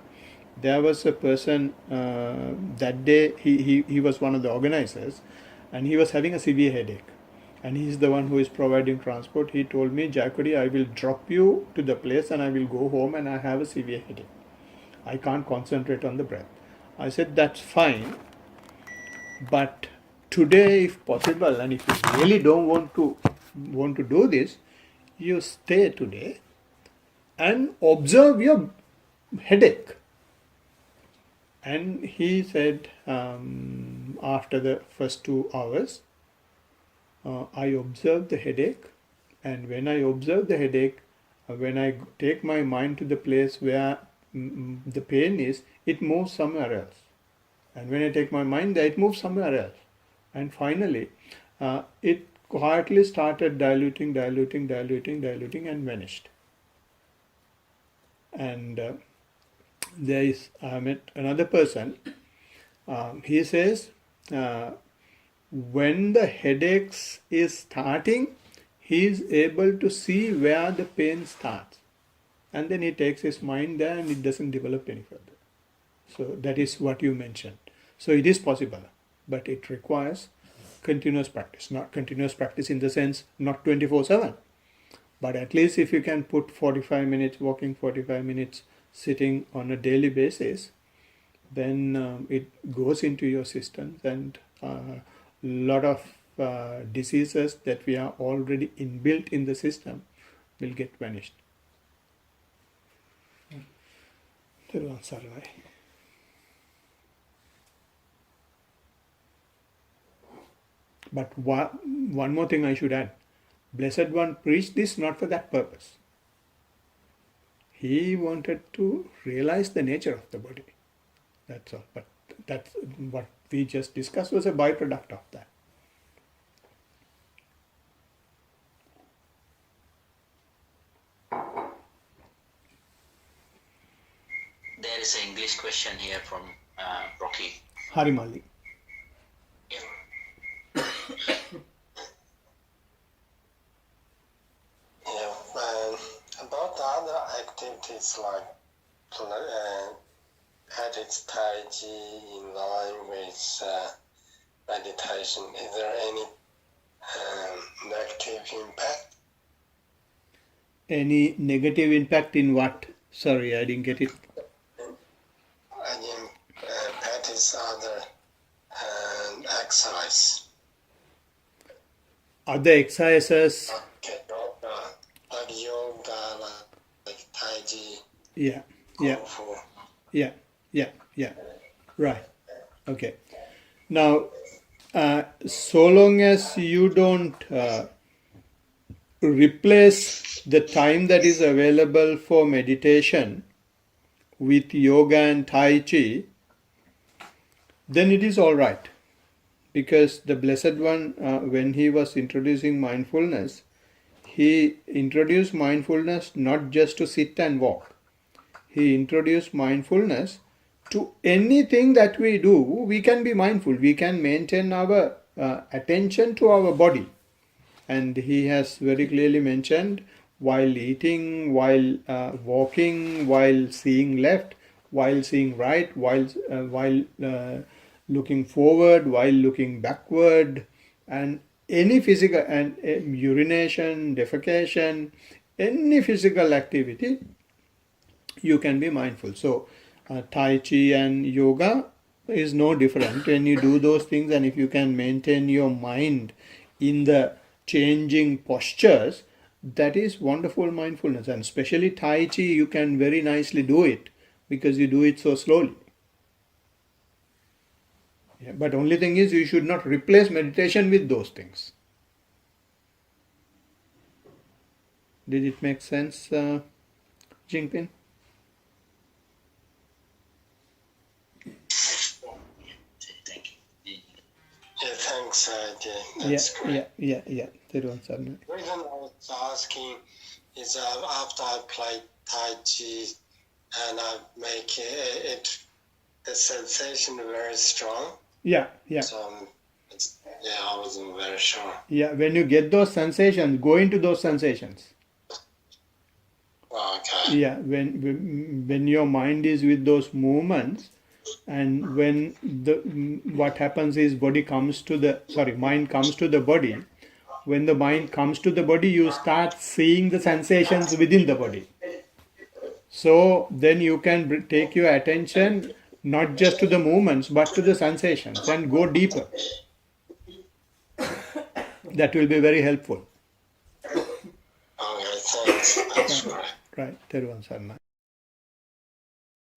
there was a person that day, he was one of the organizers, and he was having a severe headache. And he's the one who is providing transport. He told me, Jacody, I will drop you to the place and I will go home and I have a severe headache. I can't concentrate on the breath. I said, that's fine. But today, if possible, and if you really don't want to do this, you stay today and observe your headache. And he said, after the first 2 hours, I observe the headache, and when I observe the headache, when I take my mind to the place where the pain is, it moves somewhere else. And when I take my mind there, it moves somewhere else. And finally, it quietly started diluting, and vanished. And there is, I met another person. He says, when the headaches is starting, he is able to see where the pain starts. And then he takes his mind there and it doesn't develop any further. So that is what you mentioned. So it is possible, but it requires continuous practice. Not continuous practice in the sense not 24/7, but at least if you can put 45 minutes walking, 45 minutes sitting on a daily basis, then it goes into your systems, and a lot of diseases that we are already inbuilt in the system will get vanished. But one more thing I should add. Blessed One preached this not for that purpose. He wanted to realize the nature of the body. That's all. But that's what we just discussed was a byproduct of that.
There is an English question here from Rocky.
Harimali.
Yeah.
About the other activities like practice Tai Chi in line with meditation, is there any negative impact?
Any negative impact in what? Sorry, I didn't get it.
I mean, practice other exercise.
Other exercises.
Okay, like yoga, like Tai Chi,
Yeah.
Kung Fu.
Yeah. Right. Okay. Now, so long as you don't replace the time that is available for meditation with yoga and Tai Chi, then it is all right. Because the Blessed One, when he was introducing mindfulness, he introduced mindfulness not just to sit and walk. He introduced mindfulness to anything that we do. We can be mindful. We can maintain our attention to our body. And he has very clearly mentioned while eating, while walking, while seeing left, while seeing right, while looking forward, while looking backward, and any physical, and urination, defecation, any physical activity, you can be mindful. So Tai Chi and yoga is no different. When you do those things, and if you can maintain your mind in the changing postures, that is wonderful mindfulness. And especially Tai Chi, you can very nicely do it because you do it so slowly. Yeah, but only thing is, you should not replace meditation with those things. Did it make sense, Jingpin?
Okay,
Yeah,
that's great.
yeah. Thiruvan Sarna.
The reason I was asking is after I played Tai Chi and I make the sensation very strong.
Yeah.
So I wasn't very sure.
Yeah, when you get those sensations, go into those sensations.
Okay.
Yeah, when your mind is with those movements, and when what happens is mind comes to the body. When the mind comes to the body, you start seeing the sensations within the body. So then you can take your attention not just to the movements but to the sensations and go deeper. That will be very helpful.
Okay, thanks. That's great.
Right, Thiruvan Sarna.